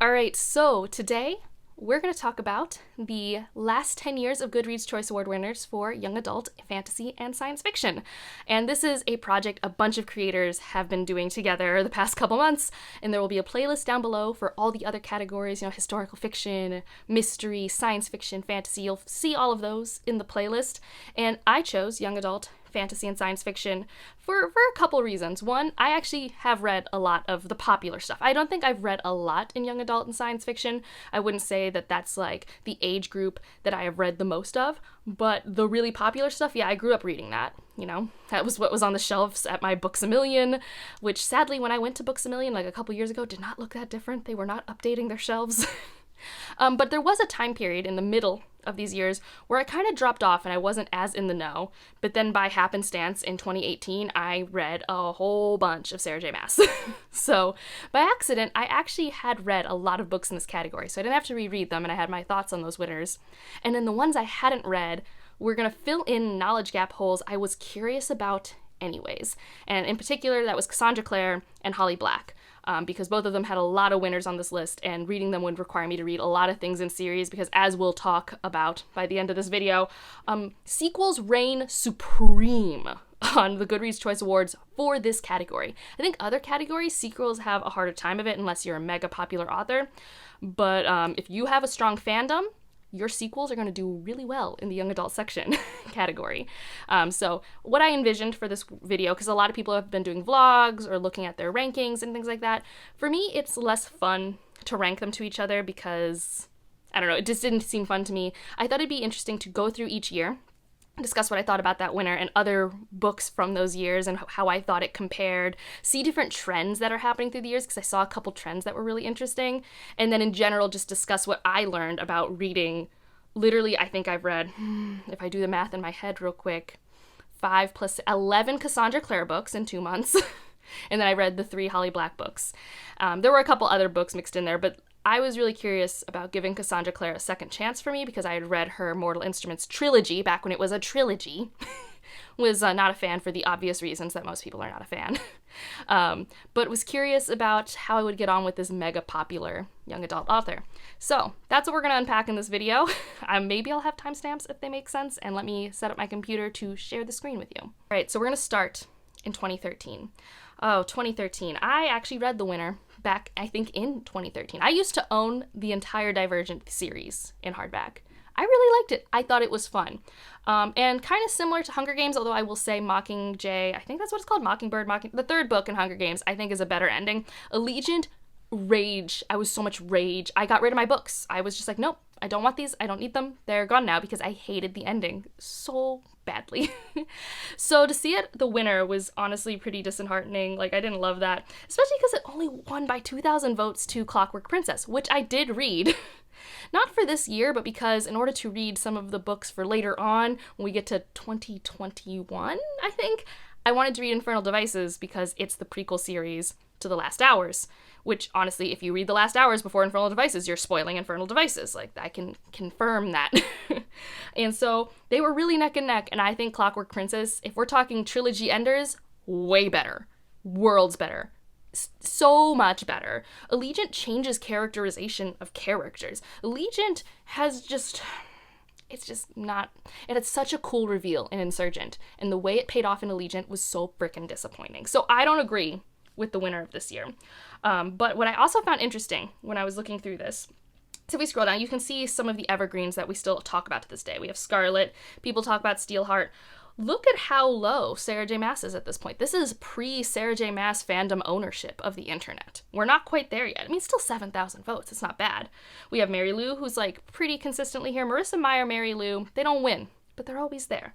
All right, so today we're going to talk about the last 10 years of Goodreads Choice Award winners for young adult fantasy and science fiction. And this is a project a bunch of creators have been doing together the past couple months, and there will be a playlist down below for all the other categories, historical fiction, mystery, science fiction, fantasy. You'll see all of those in the playlist. And I chose young adult fantasy and science fiction for a couple reasons. One, I actually have read a lot of the popular stuff. I don't think I've read a lot in young adult and science fiction. I wouldn't say that that's like the age group that I have read the most of, but the really popular stuff, yeah, I grew up reading that. That was what was on the shelves at my Books A Million, which sadly when I went to Books A Million like a couple years ago did not look that different. They were not updating their shelves. But there was a time period in the middle of these years where I kind of dropped off and I wasn't as in the know. But then by happenstance in 2018, I read a whole bunch of Sarah J. Maas. So by accident, I actually had read a lot of books in this category. So I didn't have to reread them and I had my thoughts on those winners. And then the ones I hadn't read, we're going to fill in knowledge gap holes I was curious about anyways. And in particular, that was Cassandra, Clare, and Holly Black. Because both of them had a lot of winners on this list, and reading them would require me to read a lot of things in series, because as we'll talk about by the end of this video, sequels reign supreme on the Goodreads Choice Awards for this category. I think other categories, sequels have a harder time of it unless you're a mega popular author, but if you have a strong fandom, your sequels are going to do really well in the young adult section category. So what I envisioned for this video, because a lot of people have been doing vlogs or looking at their rankings and things like that, for me, it's less fun to rank them to each other because, I don't know, it just didn't seem fun to me. I thought it'd be interesting to go through each year, discuss what I thought about that winner and other books from those years and how I thought it compared, see different trends that are happening through the years, because I saw a couple trends that were really interesting, and then in general just discuss what I learned about reading. Literally, I think I've read, if I do the math in my head real quick, 5 plus 11 Cassandra Clare books in 2 months, and then I read the 3 Holly Black books. There were a couple other books mixed in there, but I was really curious about giving Cassandra Clare a second chance for me because I had read her Mortal Instruments trilogy back when it was a trilogy. Was not a fan for the obvious reasons that most people are not a fan. But was curious about how I would get on with this mega popular young adult author. So that's what we're going to unpack in this video. Maybe I'll have timestamps if they make sense, and let me set up my computer to share the screen with you. All right, so we're going to start in 2013. Oh, 2013. I actually read the winner back, I think, in 2013. I used to own the entire Divergent series in hardback. I really liked it. I thought it was fun. And kind of similar to Hunger Games, although I will say Mockingjay, I think that's what it's called, the third book in Hunger Games, I think is a better ending. Allegiant, rage. I was so much rage. I got rid of my books. I was just like, nope, I don't want these. I don't need them. They're gone now because I hated the ending so badly. So to see it, the winner was honestly pretty disheartening. Like, I didn't love that, especially because it only won by 2,000 votes to Clockwork Princess, which I did read. Not for this year, but because in order to read some of the books for later on, when we get to 2021, I think, I wanted to read Infernal Devices because it's the prequel series to The Last Hours, which honestly, if you read The Last Hours before Infernal Devices, you're spoiling Infernal Devices. Like, I can confirm that. And so they were really neck and neck, and I think Clockwork Princess, if we're talking trilogy enders, way better. Worlds better. So much better. Allegiant changes characterization of characters. Allegiant has just... It's just not... It had such a cool reveal in Insurgent, and the way it paid off in Allegiant was so freaking disappointing. So I don't agree with the winner of this year. But what I also found interesting when I was looking through this, so if we scroll down, you can see some of the evergreens that we still talk about to this day. We have Scarlet, people talk about Steelheart. Look at how low Sarah J. Maas is at this point. This is pre-Sarah J. Maas fandom ownership of the internet. We're not quite there yet. I mean, still 7,000 votes. It's not bad. We have Mary Lou, who's like pretty consistently here. Marissa Meyer, Mary Lou, they don't win, but they're always there.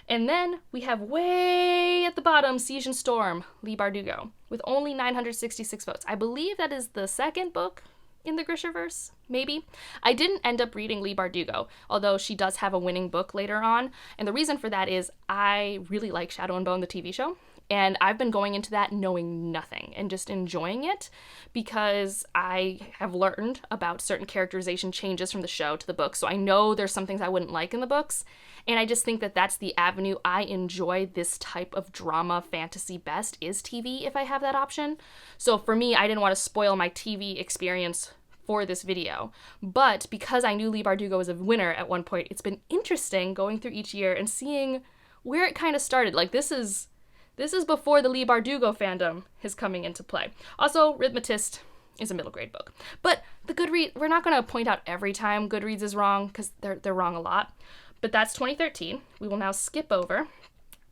And then we have way at the bottom, Siege and Storm, Leigh Bardugo, with only 966 votes. I believe that is the second book in the Grishaverse, maybe. I didn't end up reading Leigh Bardugo, although she does have a winning book later on. And the reason for that is I really like Shadow and Bone, the TV show. And I've been going into that knowing nothing and just enjoying it because I have learned about certain characterization changes from the show to the book. So I know there's some things I wouldn't like in the books. And I just think that that's the avenue I enjoy this type of drama fantasy best, is TV if I have that option. So for me, I didn't want to spoil my TV experience for this video. But because I knew Leigh Bardugo was a winner at one point, it's been interesting going through each year and seeing where it kind of started. Like, this is before the Leigh Bardugo fandom is coming into play. Also, Rhythmatist is a middle grade book. But the Goodreads, we're not going to point out every time Goodreads is wrong, because they're wrong a lot. But that's 2013. We will now skip over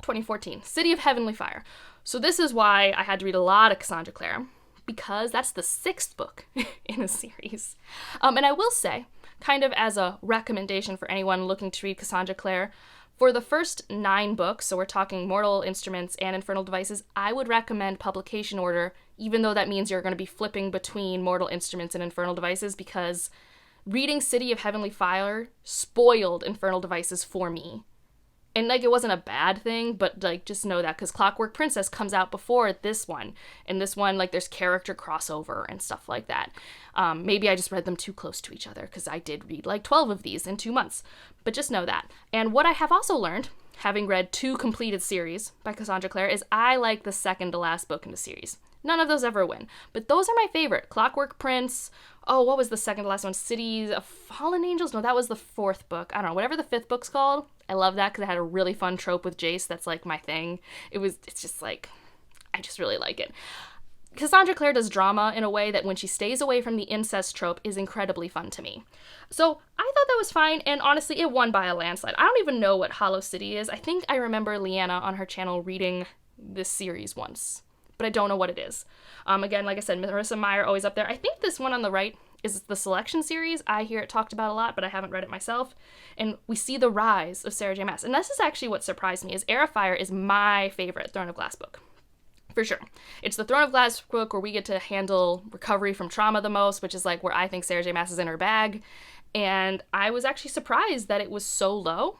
2014, City of Heavenly Fire. So this is why I had to read a lot of Cassandra Clare, because that's the 6th book in a series. And I will say, kind of as a recommendation for anyone looking to read Cassandra Clare, for the first 9 books, so we're talking Mortal Instruments and Infernal Devices, I would recommend publication order, even though that means you're going to be flipping between Mortal Instruments and Infernal Devices, because reading City of Heavenly Fire spoiled Infernal Devices for me. And, like, it wasn't a bad thing, but, like, just know that, because Clockwork Princess comes out before this one. And this one, like, there's character crossover and stuff like that. Maybe I just read them too close to each other, because I did read, like, 12 of these in 2 months. But just know that. And what I have also learned, having read 2 completed series by Cassandra Clare, is I like the second to last book in the series. None of those ever win. But those are my favorite. Clockwork Prince. Oh, what was the second to last one? Cities of Fallen Angels? No, that was the 4th book. I don't know. Whatever the 5th book's called. I love that because it had a really fun trope with Jace. That's, like, my thing. It's just, like, I just really like it. Cassandra Clare does drama in a way that when she stays away from the incest trope is incredibly fun to me. So I thought that was fine, and honestly, it won by a landslide. I don't even know what Hollow City is. I think I remember Leanna on her channel reading this series once, but I don't know what it is. Again, like I said, Marissa Meyer always up there. I think this one on the right is the Selection series. I hear it talked about a lot, but I haven't read it myself. And we see the rise of Sarah J. Maas. And this is actually what surprised me, is Heir of Fire is my favorite Throne of Glass book. For sure. It's the Throne of Glass book where we get to handle recovery from trauma the most, which is, like, where I think Sarah J. Maas is in her bag. And I was actually surprised that it was so low,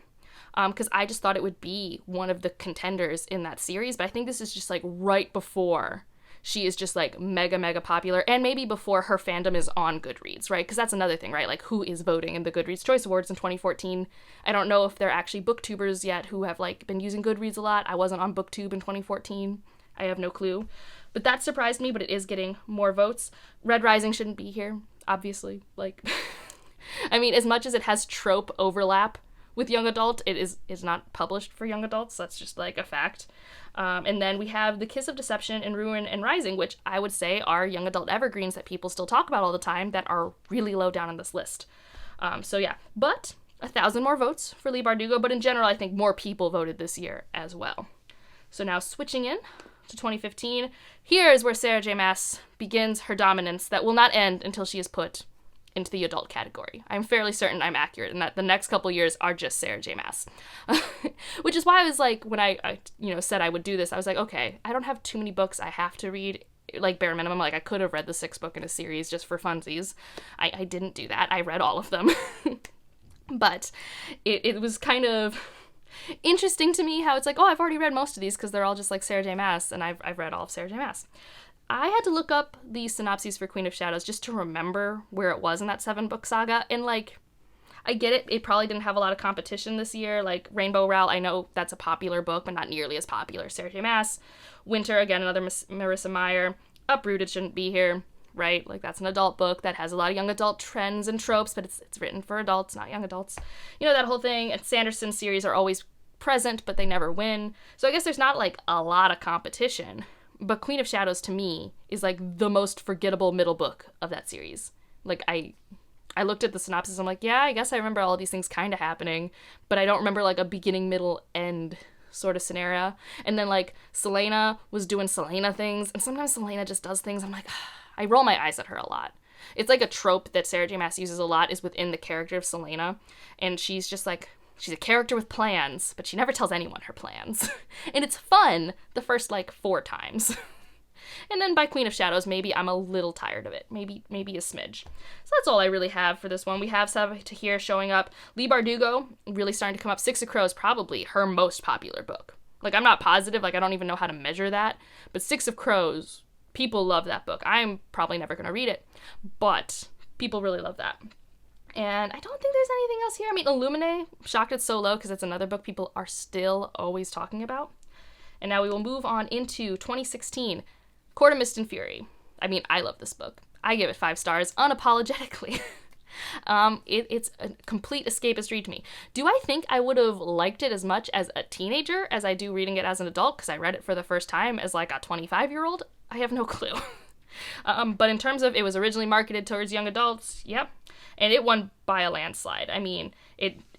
because I just thought it would be one of the contenders in that series. But I think this is just, like, right before she is just, like, mega, mega popular, and maybe before her fandom is on Goodreads, right? Because that's another thing, right? Like, who is voting in the Goodreads Choice Awards in 2014? I don't know if they're actually booktubers yet who have, like, been using Goodreads a lot. I wasn't on BookTube in 2014. I have no clue. But that surprised me, but it is getting more votes. Red Rising shouldn't be here, obviously. Like, I mean, as much as it has trope overlap with young adult, it is not published for young adults. That's just, like, a fact. And then we have The Kiss of Deception and Ruin and Rising, which I would say are young adult evergreens that people still talk about all the time that are really low down on this list. So yeah, but 1,000 more votes for Leigh Bardugo, but in general, I think more people voted this year as well. So now switching in to 2015, here is where Sarah J. Maas begins her dominance that will not end until she is put into the adult category. I'm fairly certain I'm accurate in that the next couple years are just Sarah J. Maas. Which is why I was like, when I said I would do this, I was like, okay, I don't have too many books I have to read, like, bare minimum. Like, I could have read the 6th book in a series just for funsies. I didn't do that. I read all of them. But it was kind of interesting to me how it's like, oh, I've already read most of these because they're all just like Sarah J. Maas, and I've read all of Sarah J. Maas. I had to look up the synopses for Queen of Shadows just to remember where it was in that 7-book saga, and, like, I get it, it probably didn't have a lot of competition this year. Like, Rainbow Rowell, I know that's a popular book, but not nearly as popular as Sarah J. Maas. Winter, again, another Marissa Meyer. Uprooted shouldn't be here, right? Like, that's an adult book that has a lot of young adult trends and tropes, but it's written for adults, not young adults. You know, that whole thing. And Sanderson series are always present, but they never win. So I guess there's not, like, a lot of competition. But Queen of Shadows, to me, is, like, the most forgettable middle book of that series. Like, I looked at the synopsis, I'm like, yeah, I guess I remember all of these things kind of happening, but I don't remember, like, a beginning, middle, end sort of scenario. And then, like, Selena was doing Selena things, and sometimes Selena just does things, I'm like, I roll my eyes at her a lot. It's like a trope that Sarah J. Maas uses a lot is within the character of Selena, and she's just, like, she's a character with plans, but she never tells anyone her plans. And it's fun the first, like, 4 times. And then by Queen of Shadows, maybe I'm a little tired of it. Maybe a smidge. So that's all I really have for this one. We have Tahir showing up. Leigh Bardugo really starting to come up. Six of Crows, probably her most popular book. Like, I'm not positive. Like, I don't even know how to measure that. But Six of Crows, people love that book. I'm probably never going to read it. But people really love that. And I don't think there's anything else here. I mean, Illuminae, shocked it's so low because it's another book people are still always talking about. And now we will move on into 2016, Quartermist and Fury. I mean, I love this book. I give it 5 stars unapologetically. It's a complete escapist read to me. Do I think I would have liked it as much as a teenager as I do reading it as an adult, because I read it for the first time as like a 25-year-old? I have no clue. But in terms of, it was originally marketed towards young adults, yep. And it won by a landslide. I mean,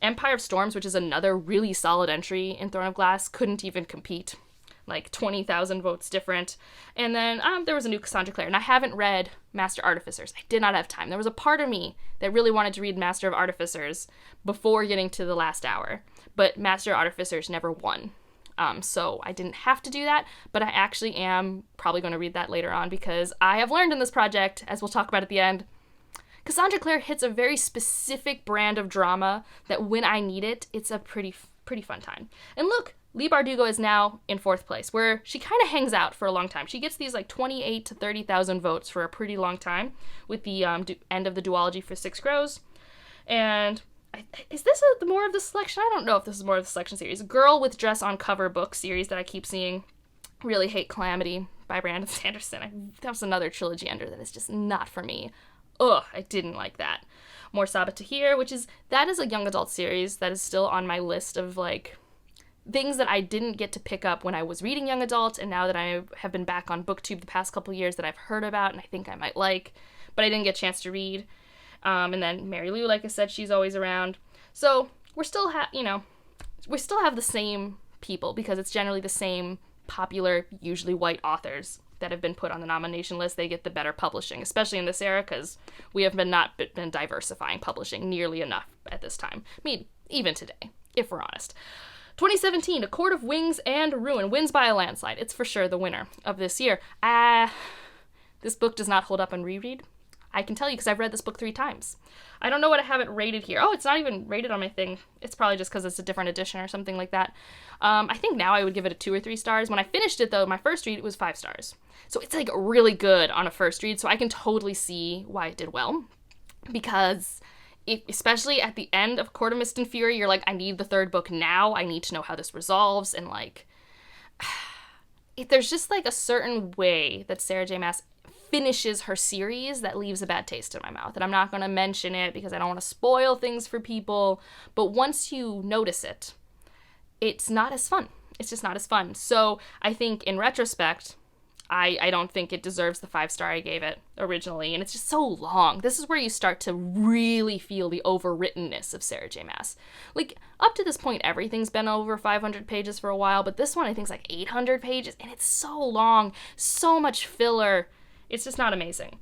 Empire of Storms, which is another really solid entry in Throne of Glass, couldn't even compete. Like 20,000 votes different. And then there was a new Cassandra Clare, and I haven't read Master Artificers. I did not have time. There was a part of me that really wanted to read Master of Artificers before getting to the last hour, but Master Artificers never won. So I didn't have to do that, but I actually am probably going to read that later on, because I have learned in this project, as we'll talk about at the end, Cassandra Clare hits a very specific brand of drama that when I need it, it's a pretty fun time. And look, Leigh Bardugo is now in 4th place, where she kind of hangs out for a long time. She gets these like 28 to 30,000 votes for a pretty long time with the end of the duology for Six Crows. And is this more of the selection? I don't know if this is more of the selection series. Girl with Dress on Cover book series that I keep seeing. Really Hate Calamity by Brandon Sanderson. That was another trilogy ender that is just not for me. Ugh, I didn't like that. More Sabbath Tahir, that is a young adult series that is still on my list of like things that I didn't get to pick up when I was reading young adult, and now that I have been back on BookTube the past couple years that I've heard about and I think I might like, but I didn't get a chance to read. And then Mary Lou, like I said, she's always around. So we still have the same people, because it's generally the same popular, usually white authors that have been put on the nomination list. They get the better publishing, especially in this era, because we have not been diversifying publishing nearly enough at this time. I mean, even today, if we're honest. 2017, A Court of Wings and Ruin wins by a landslide. It's for sure the winner of this year. This book does not hold up on reread. I can tell you because I've read this book 3 times. I don't know what I have it rated here. Oh, it's not even rated on my thing. It's probably just because it's a different edition or something like that. I think now I would give it a 2 or 3 stars. When I finished it, though, my first read, it was 5 stars. So it's like really good on a first read, so I can totally see why it did well. Because especially at the end of Quartermist and Fury, you're like, I need the 3rd book now. I need to know how this resolves. And like, there's just like a certain way that Sarah J. Maas finishes her series that leaves a bad taste in my mouth. And I'm not going to mention it because I don't want to spoil things for people. But once you notice it, it's not as fun. It's just not as fun. So I think in retrospect, I don't think it deserves the 5-star I gave it originally. And it's just so long. This is where you start to really feel the overwrittenness of Sarah J. Maas. Like, up to this point, everything's been over 500 pages for a while. But this one, I think, is like 800 pages. And it's so long. So much filler. It's just not amazing.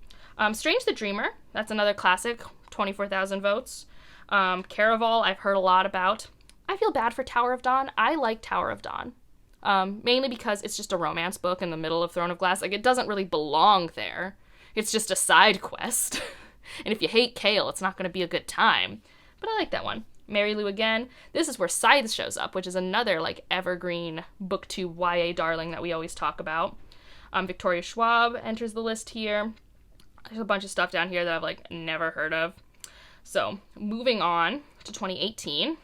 Strange the Dreamer. That's another classic. 24,000 votes. Caraval, I've heard a lot about. I feel bad for Tower of Dawn. I like Tower of Dawn. Mainly because it's just a romance book in the middle of Throne of Glass. Like, it doesn't really belong there. It's just a side quest. And if you hate Kale, it's not going to be a good time. But I like that one. Mary Lou again. This is where Scythe shows up, which is another, like, evergreen BookTube YA darling that we always talk about. Victoria Schwab enters the list here. There's a bunch of stuff down here that I've, like, never heard of. So, moving on to 2018.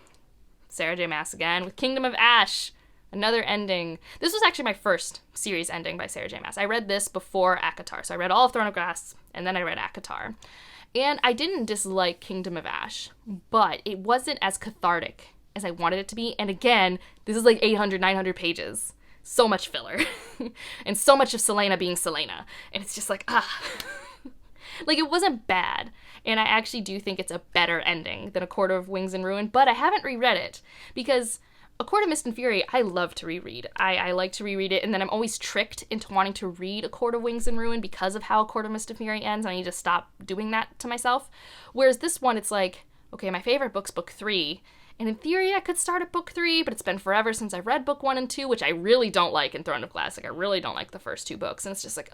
Sarah J. Maas again with Kingdom of Ash. Another ending. This was actually my first series ending by Sarah J. Maas. I read this before ACOTAR. So I read all of Throne of Glass, and then I read ACOTAR. And I didn't dislike Kingdom of Ash, but it wasn't as cathartic as I wanted it to be. And again, this is like 800, 900 pages. So much filler. And so much of Selena being Selena. And it's just like, Like, it wasn't bad. And I actually do think it's a better ending than A Court of Wings and Ruin. But I haven't reread it because A Court of Mist and Fury, I love to reread. I like to reread it, and then I'm always tricked into wanting to read A Court of Wings and Ruin because of how A Court of Mist and Fury ends, and I need to stop doing that to myself. Whereas this one, it's like, okay, my favorite book's book 3, and in theory I could start at book 3, but it's been forever since I've read book 1 and 2, which I really don't like in Throne of Glass. Like, I really don't like the first 2 books, and it's just like,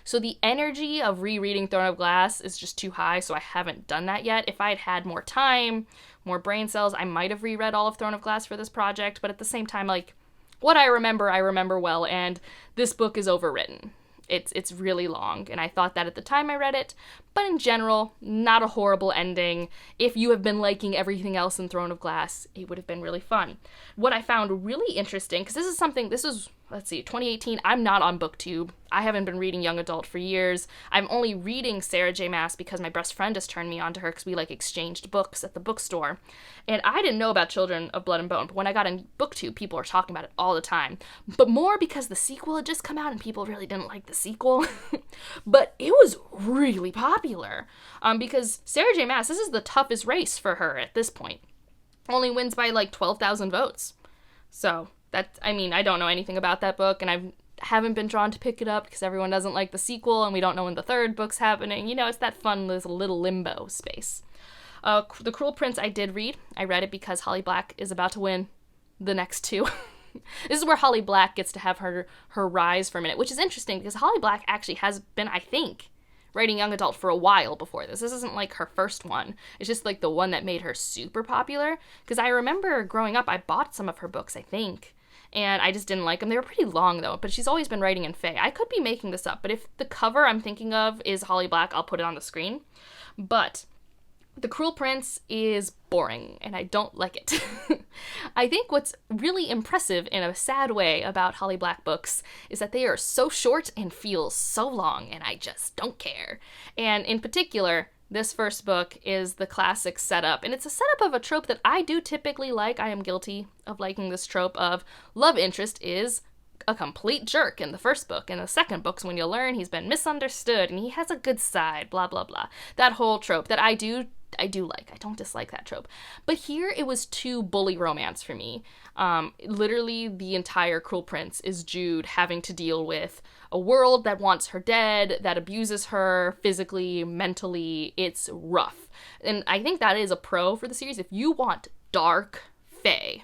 so the energy of rereading Throne of Glass is just too high, so I haven't done that yet. If I had had more time, more brain cells, I might have reread all of Throne of Glass for this project, but at the same time, like, what I remember well, and this book is overwritten. It's really long, and I thought that at the time I read it, But in general, not a horrible ending. If you have been liking everything else in Throne of Glass, it would have been really fun. What I found really interesting, because this was, let's see, 2018. I'm not on BookTube. I haven't been reading young adult for years. I'm only reading Sarah J. Maas because my best friend has turned me on to her because we, exchanged books at the bookstore. And I didn't know about Children of Blood and Bone, but when I got on BookTube, people were talking about it all the time. But more because the sequel had just come out and people really didn't like the sequel. But it was really popular. Because Sarah J. Maas, this is the toughest race for her at this point. Only wins by 12,000 votes. So, I don't know anything about that book, and I haven't been drawn to pick it up because everyone doesn't like the sequel, and we don't know when the third book's happening. It's that fun little limbo space. The Cruel Prince I did read. I read it because Holly Black is about to win the next two. This is where Holly Black gets to have her rise for a minute, which is interesting because Holly Black actually has been, I think, writing young adult for a while before this. This isn't her first one. It's just the one that made her super popular. Because I remember growing up, I bought some of her books, I think, and I just didn't like them. They were pretty long though, but she's always been writing in fae. I could be making this up, but if the cover I'm thinking of is Holly Black, I'll put it on the screen. But The Cruel Prince is boring, and I don't like it. I think what's really impressive in a sad way about Holly Black books is that they are so short and feel so long, and I just don't care. And in particular, this first book is the classic setup, and it's a setup of a trope that I do typically like. I am guilty of liking this trope of love interest is a complete jerk in the first book. In the second book's when you learn he's been misunderstood and he has a good side, blah, blah, blah. That whole trope that I do like. I don't dislike that trope. But here it was too bully romance for me. Literally the entire Cruel Prince is Jude having to deal with a world that wants her dead, that abuses her physically, mentally. It's rough. And I think that is a pro for the series. If you want dark fae,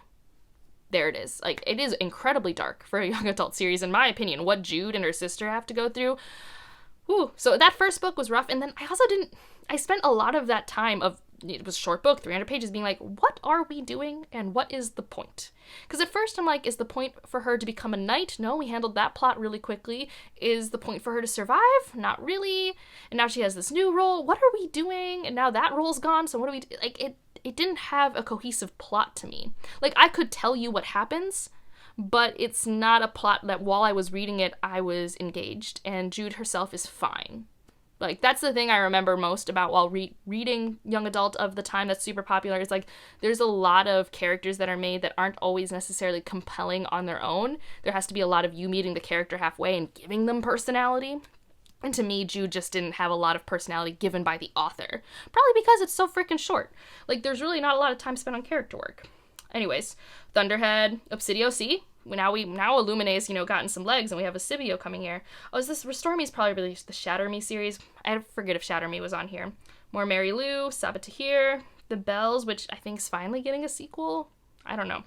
there it is. It is incredibly dark for a young adult series, in my opinion. What Jude and her sister have to go through. Ooh, so that first book was rough, and then I spent a lot of that time it was a short book, 300 pages, being what are we doing, and what is the point? Because at first I'm is the point for her to become a knight? No, we handled that plot really quickly. Is the point for her to survive? Not really. And now she has this new role. What are we doing? And now that role's gone, so what do we do? It didn't have a cohesive plot to me. I could tell you what happens, but it's not a plot that while I was reading it, I was engaged, and Jude herself is fine. That's the thing I remember most about while reading young adult of the time that's super popular is, there's a lot of characters that are made that aren't always necessarily compelling on their own. There has to be a lot of you meeting the character halfway and giving them personality. And to me, Jude just didn't have a lot of personality given by the author. Probably because it's so freaking short. There's really not a lot of time spent on character work. Anyways, Thunderhead, Obsidio C. Now Illumine's, gotten some legs, and we have a Scipio coming here. Oh, is this Restore Me is probably released the Shatter Me series. I forget if Shatter Me was on here. More Mary Lou, Sabatahir, The Bells, which I think is finally getting a sequel. I don't know.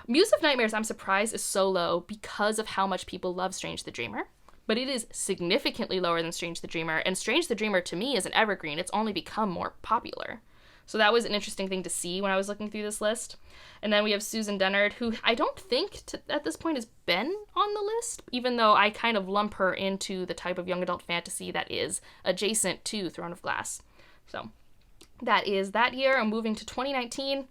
Muse of Nightmares, I'm surprised, is so low because of how much people love Strange the Dreamer. But it is significantly lower than Strange the Dreamer, and Strange the Dreamer, to me, is an evergreen. It's only become more popular. So that was an interesting thing to see when I was looking through this list. And then we have Susan Dennard, who I don't think at this point has been on the list, even though I kind of lump her into the type of young adult fantasy that is adjacent to Throne of Glass. So that is that year. I'm moving to 2019,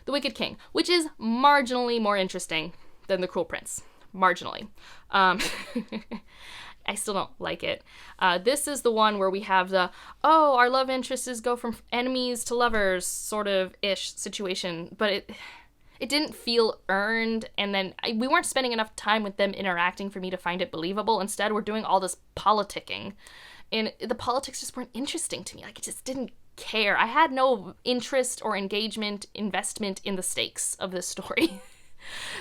The Wicked King, which is marginally more interesting than The Cruel Prince. Marginally. I still don't like it. This is the one where we have our love interests go from enemies to lovers sort of ish situation, but it didn't feel earned, and then we weren't spending enough time with them interacting for me to find it believable. Instead, we're doing all this politicking, and the politics just weren't interesting to me. It just didn't care. I had no interest or engagement, investment in the stakes of this story.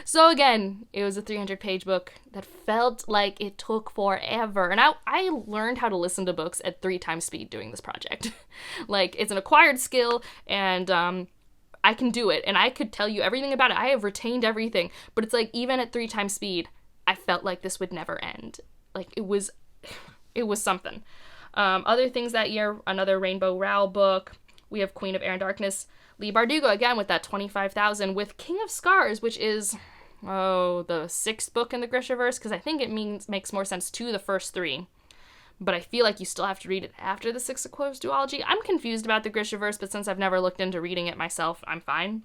So again, it was a 300-page book that felt like it took forever. And I learned how to listen to books at 3 times speed doing this project. It's an acquired skill, and I can do it. And I could tell you everything about it. I have retained everything. But it's even at 3 times speed, I felt like this would never end. It was something. Other things that year, another Rainbow Rowell book. We have Queen of Air and Darkness. Leigh Bardugo, again, with that 25,000, with King of Scars, which is, the 6th book in the Grishaverse, because I think it makes more sense to the first 3. but I feel like you still have to read it after the Six of Crows duology. I'm confused about the Grishaverse, but since I've never looked into reading it myself, I'm fine.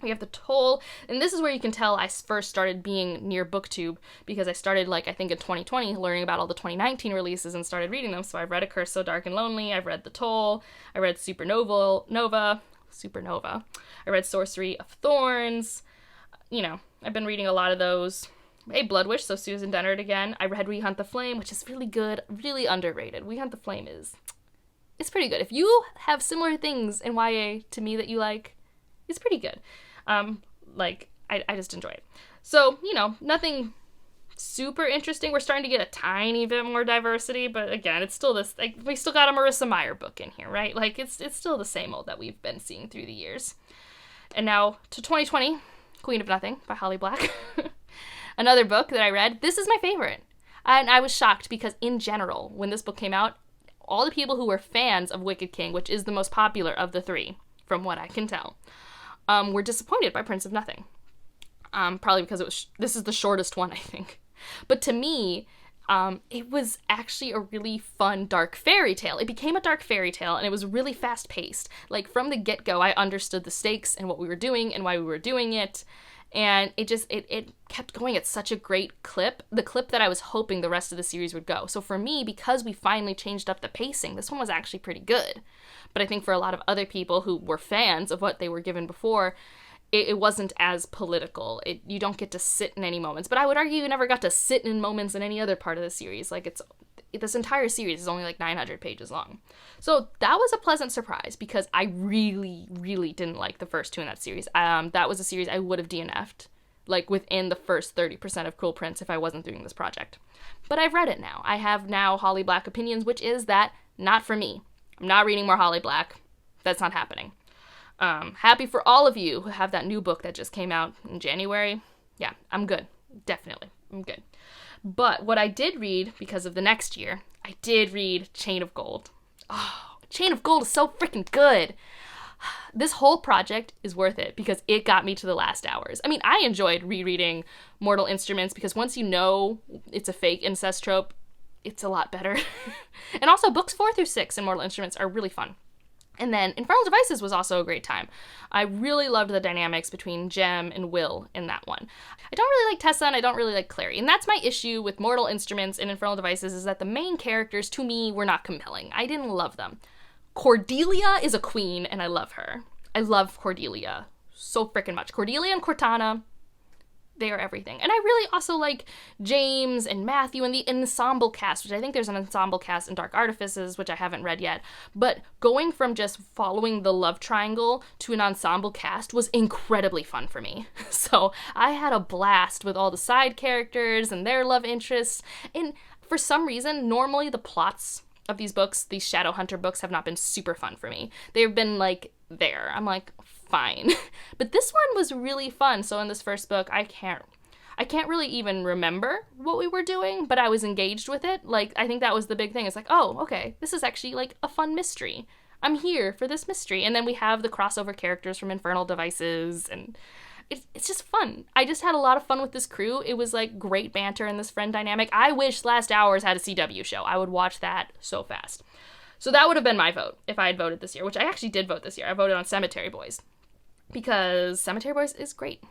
We have the Toll, and this is where you can tell I first started being near BookTube, because I started, like, I think in 2020, learning about all the 2019 releases and started reading them. So I've read A Curse So Dark and Lonely, I've read The Toll, I read Supernova, I read Sorcery of Thorns, you know, I've been reading a lot of those. Hey, Blood Wish, so Susan Dennard again. I read We Hunt the Flame, which is really good, really underrated. We Hunt the Flame it's pretty good. If you have similar things in YA to me that you like, it's pretty good. I just enjoy it. So, you know, nothing super interesting. We're starting to get a tiny bit more diversity, but again, it's still this, like, we still got a Marissa Meyer book in here, right? Like, it's still the same old that we've been seeing through the years. And now to 2020, Queen of Nothing by Holly Black. Another book that I read. This is my favorite. And I was shocked because in general, when this book came out, all the people who were fans of Wicked King, which is the most popular of the three, from what I can tell, were disappointed by Prince of Nothing. Probably because this is the shortest one, I think. But to me, it was actually a really fun dark fairy tale. It became a dark fairy tale, and it was really fast-paced. Like, from the get-go, I understood the stakes and what we were doing and why we were doing it. And it kept going at such a great clip, the clip that I was hoping the rest of the series would go. So for me, because we finally changed up the pacing, this one was actually pretty good. But I think for a lot of other people who were fans of what they were given before, it wasn't as political. You don't get to sit in any moments. But I would argue you never got to sit in moments in any other part of the series. Like, this entire series is only like 900 pages long. So that was a pleasant surprise because I really, really didn't like the first two in that series. That was a series I would have DNF'd, like, within the first 30% of Cruel Prince if I wasn't doing this project. But I've read it now. I have now Holly Black opinions, which is that not for me. I'm not reading more Holly Black. That's not happening. Happy for all of you who have that new book that just came out in January. Yeah, I'm good. Definitely. I'm good. But what I did read, because of the next year, I did read Chain of Gold. Oh, Chain of Gold is so freaking good. This whole project is worth it because it got me to the last hours. I mean, I enjoyed rereading Mortal Instruments because once you know it's a fake incest trope, it's a lot better. And also, books 4 through 6 in Mortal Instruments are really fun. And then Infernal Devices was also a great time. I really loved the dynamics between Jem and Will in that one. I don't really like Tessa and I don't really like Clare. And that's my issue with Mortal Instruments and Infernal Devices, is that the main characters, to me, were not compelling. I didn't love them. Cordelia is a queen, and I love her. I love Cordelia so freaking much. Cordelia and Cortana, they are everything. And I really also like James and Matthew and the ensemble cast, which I think there's an ensemble cast in Dark Artifices, which I haven't read yet. But going from just following the love triangle to an ensemble cast was incredibly fun for me. So I had a blast with all the side characters and their love interests. And for some reason, normally the plots of these books, these Shadowhunter books, have not been super fun for me. They've been like there. I'm like, fine. But this one was really fun. So in this first book, I can't really even remember what we were doing, but I was engaged with it. Like, I think that was the big thing. It's like, oh, okay, this is actually like a fun mystery. I'm here for this mystery. And then we have the crossover characters from Infernal Devices, and it's just fun. I just had a lot of fun with this crew. It was like great banter in this friend dynamic. I wish Last Hours had a CW show. I would watch that so fast. So that would have been my vote if I had voted this year, which I actually did vote this year. I voted on Cemetery Boys because Cemetery Boys is great.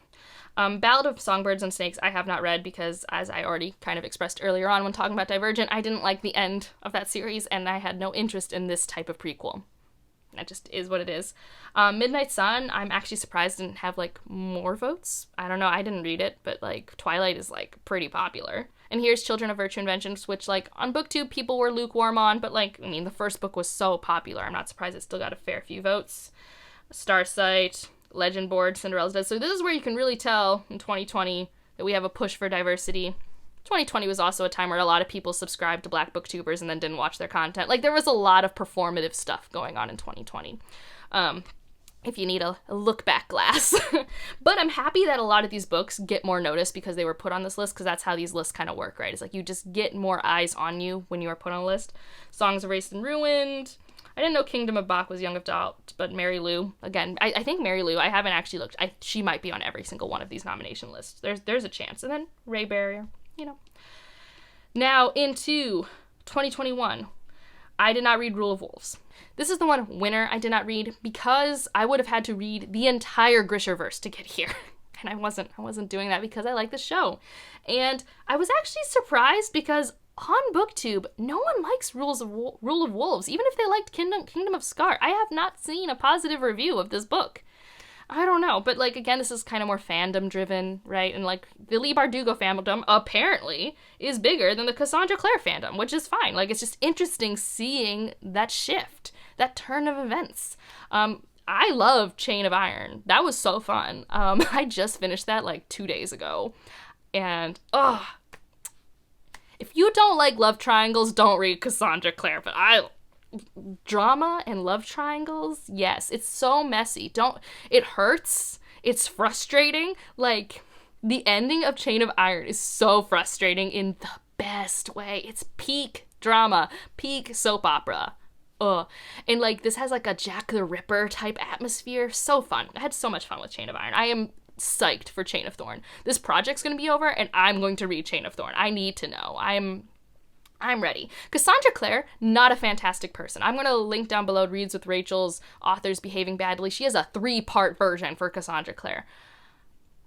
Ballad of Songbirds and Snakes I have not read because, as I already kind of expressed earlier on when talking about Divergent, I didn't like the end of that series and I had no interest in this type of prequel. That just is what it is. Midnight Sun, I'm actually surprised didn't have, like, more votes. I don't know, I didn't read it, but, like, Twilight is, like, pretty popular. And here's Children of Virtue and Vengeance, which, like, on BookTube people were lukewarm on, but, like, I mean, the first book was so popular. I'm not surprised it still got a fair few votes. Starsight, Legend Board, Cinderella's Dead. So this is where you can really tell in 2020 that we have a push for diversity. 2020 was also a time where a lot of people subscribed to Black booktubers and then didn't watch their content. Like, there was a lot of performative stuff going on in 2020. If you need a look-back glass. But I'm happy that a lot of these books get more notice because they were put on this list, because that's how these lists kind of work, right? It's like you just get more eyes on you when you are put on a list. Songs Erased and Ruined. I didn't know Kingdom of Bach was young adult, but Mary Lou, again, I think Mary Lou, I haven't actually looked. She might be on every single one of these nomination lists. There's a chance. And then Ray Barrier. You know. Now into 2021. I did not read Rule of Wolves. This is the one winner I did not read because I would have had to read the entire Grisherverse to get here. And I wasn't doing that because I like the show. And I was actually surprised because on BookTube, no one likes Rule of Wolves, even if they liked Kingdom of Scar. I have not seen a positive review of this book. I don't know, but like, again, this is kind of more fandom driven, right? And like, the Leigh Bardugo fandom apparently is bigger than the Cassandra Clare fandom, which is fine. Like, it's just interesting seeing that shift, that turn of events. I love Chain of Iron. That was so fun. I just finished that like 2 days ago. And, if you don't like love triangles, don't read Cassandra Clare, but drama and love triangles, yes, it's so messy. It hurts. It's frustrating. Like, the ending of Chain of Iron is so frustrating in the best way. It's peak drama, peak soap opera. And like, this has like a Jack the Ripper type atmosphere. So fun. I had so much fun with Chain of Iron. I am psyched for Chain of Thorn. This project's gonna be over and I'm going to read Chain of Thorn. I need to know. I'm ready. Cassandra Clare, not a fantastic person. I'm going to link down below Reads with Rachel's Authors Behaving Badly. She has a 3-part version for Cassandra Clare.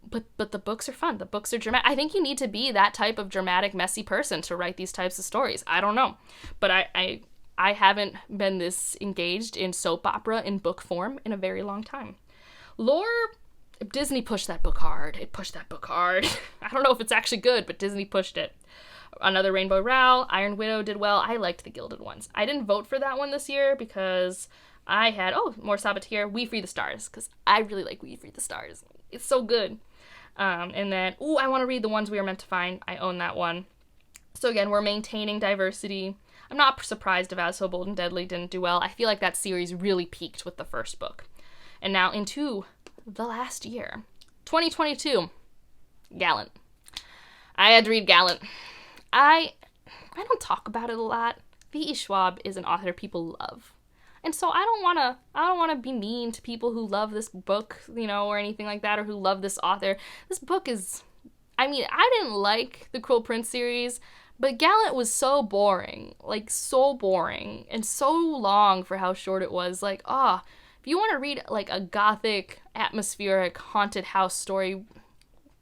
But the books are fun. The books are dramatic. I think you need to be that type of dramatic, messy person to write these types of stories. I don't know. But I haven't been this engaged in soap opera in book form in a very long time. Lore, Disney pushed that book hard. It pushed that book hard. I don't know if it's actually good, but Disney pushed it. Another Rainbow Rowell, Iron Widow did well. I liked the Gilded Ones. I didn't vote for that one this year because I had, more Sabatier, We Free the Stars, because I really like We Free the Stars. It's so good. And then, I want to read The Ones We Are Meant to Find. I own that one. So again, we're maintaining diversity. I'm not surprised if As So Bold and Deadly didn't do well. I feel like that series really peaked with the first book. And now into the last year. 2022. Gallant. I had to read Gallant. I don't talk about it a lot. V.E. Schwab is an author people love. And so I don't wanna be mean to people who love this book, or anything like that, or who love this author. This book is, I didn't like the Cruel Prince series, but Gallant was so boring, and so long for how short it was. Like, if you want to read like a gothic, atmospheric, haunted house story,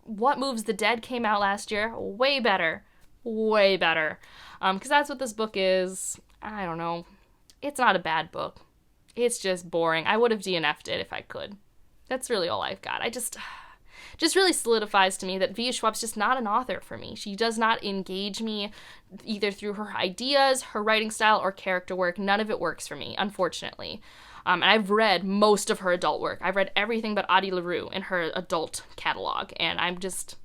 What Moves the Dead came out last year. Way better. Because that's what this book is. I don't know. It's not a bad book. It's just boring. I would have DNF'd it if I could. That's really all I've got. I just really solidifies to me that V.E. Schwab's just not an author for me. She does not engage me either through her ideas, her writing style, or character work. None of it works for me, unfortunately. And I've read most of her adult work. I've read everything but Audie LaRue in her adult catalog, and I'm just...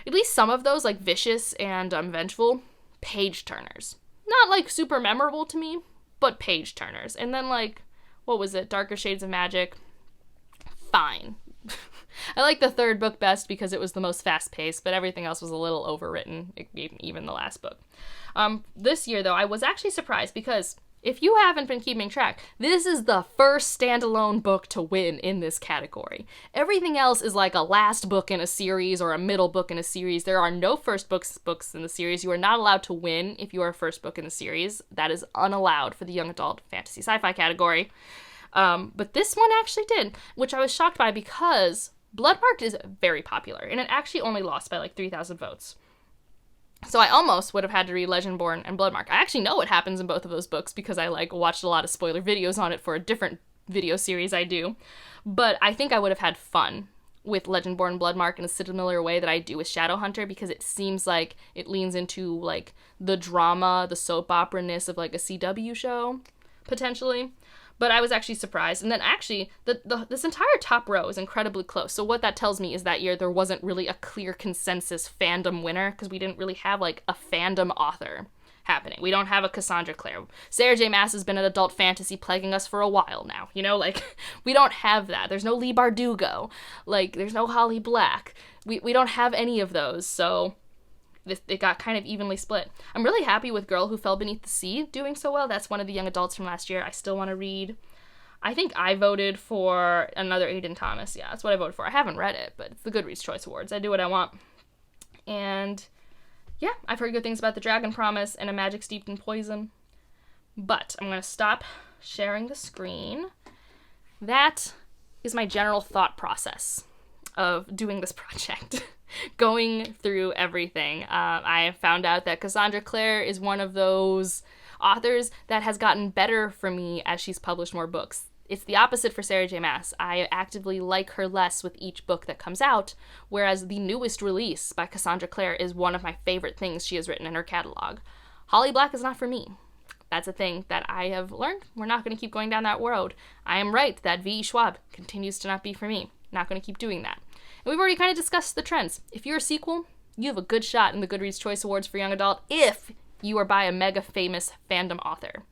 At least some of those, like Vicious and Vengeful, page-turners. Not, like, super memorable to me, but page-turners. And then, like, what was it? Darker Shades of Magic. Fine. I like the third book best because it was the most fast-paced, but everything else was a little overwritten, even the last book. This year, though, I was actually surprised because... If you haven't been keeping track, this is the first standalone book to win in this category. Everything else is like a last book in a series or a middle book in a series. There are no first books in the series. You are not allowed to win if you are a first book in the series. That is unallowed for the young adult fantasy sci-fi category. But this one actually did, which I was shocked by because Bloodmarked is very popular, and it actually only lost by like 3,000 votes. So I almost would have had to read Legendborn and Bloodmark. I actually know what happens in both of those books because I watched a lot of spoiler videos on it for a different video series I do. But I think I would have had fun with Legendborn and Bloodmark in a similar way that I do with Shadowhunter because it seems like it leans into like the drama, the soap opera-ness of like a CW show, potentially. But I was actually surprised. And then actually, this entire top row is incredibly close. So what that tells me is that year there wasn't really a clear consensus fandom winner because we didn't really have, like, a fandom author happening. We don't have a Cassandra Clare. Sarah J. Maas has been an adult fantasy plaguing us for a while now. We don't have that. There's no Leigh Bardugo. Like, there's no Holly Black. We don't have any of those, so... It got kind of evenly split. I'm really happy with Girl Who Fell Beneath the Sea doing so well. That's one of the young adults from last year I still want to read. I think I voted for another Aiden Thomas. Yeah, that's what I voted for. I haven't read it, but it's the Goodreads Choice Awards. I do what I want. And yeah, I've heard good things about The Dragon Promise and A Magic Steeped in Poison. But I'm going to stop sharing the screen. That is my general thought process of doing this project. Going through everything. I found out that Cassandra Clare is one of those authors that has gotten better for me as she's published more books. It's the opposite for Sarah J. Maas. I actively like her less with each book that comes out, whereas the newest release by Cassandra Clare is one of my favorite things she has written in her catalog. Holly Black is not for me. That's a thing that I have learned. We're not going to keep going down that road. I am right that V.E. Schwab continues to not be for me. Not going to keep doing that. And we've already kind of discussed the trends. If you're a sequel, you have a good shot in the Goodreads Choice Awards for Young Adult if you are by a mega famous fandom author.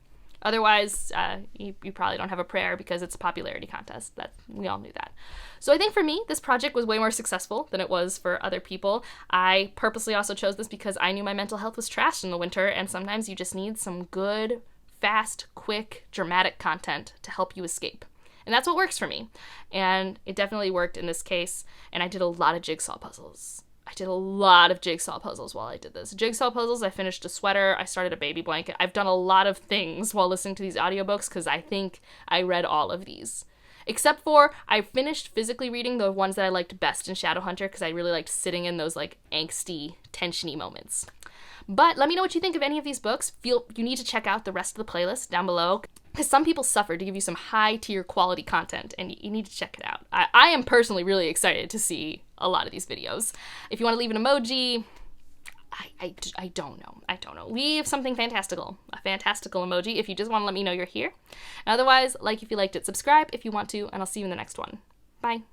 Otherwise, you probably don't have a prayer because it's a popularity contest. We all knew that. So I think for me, this project was way more successful than it was for other people. I purposely also chose this because I knew my mental health was trashed in the winter, and sometimes you just need some good, fast, quick, dramatic content to help you escape. And that's what works for me. And it definitely worked in this case. And I did a lot of jigsaw puzzles. While I did this. Jigsaw puzzles, I finished a sweater, I started a baby blanket. I've done a lot of things while listening to these audiobooks because I think I read all of these. Except for, I finished physically reading the ones that I liked best in Shadowhunter because I really liked sitting in those like angsty, tensiony moments. But let me know what you think of any of these books. You need to check out the rest of the playlist down below because some people suffer to give you some high-tier quality content, and you need to check it out. I am personally really excited to see a lot of these videos. If you want to leave an emoji, I don't know. Leave something fantastical. A fantastical emoji if you just want to let me know you're here. And otherwise, like if you liked it, subscribe if you want to, and I'll see you in the next one. Bye.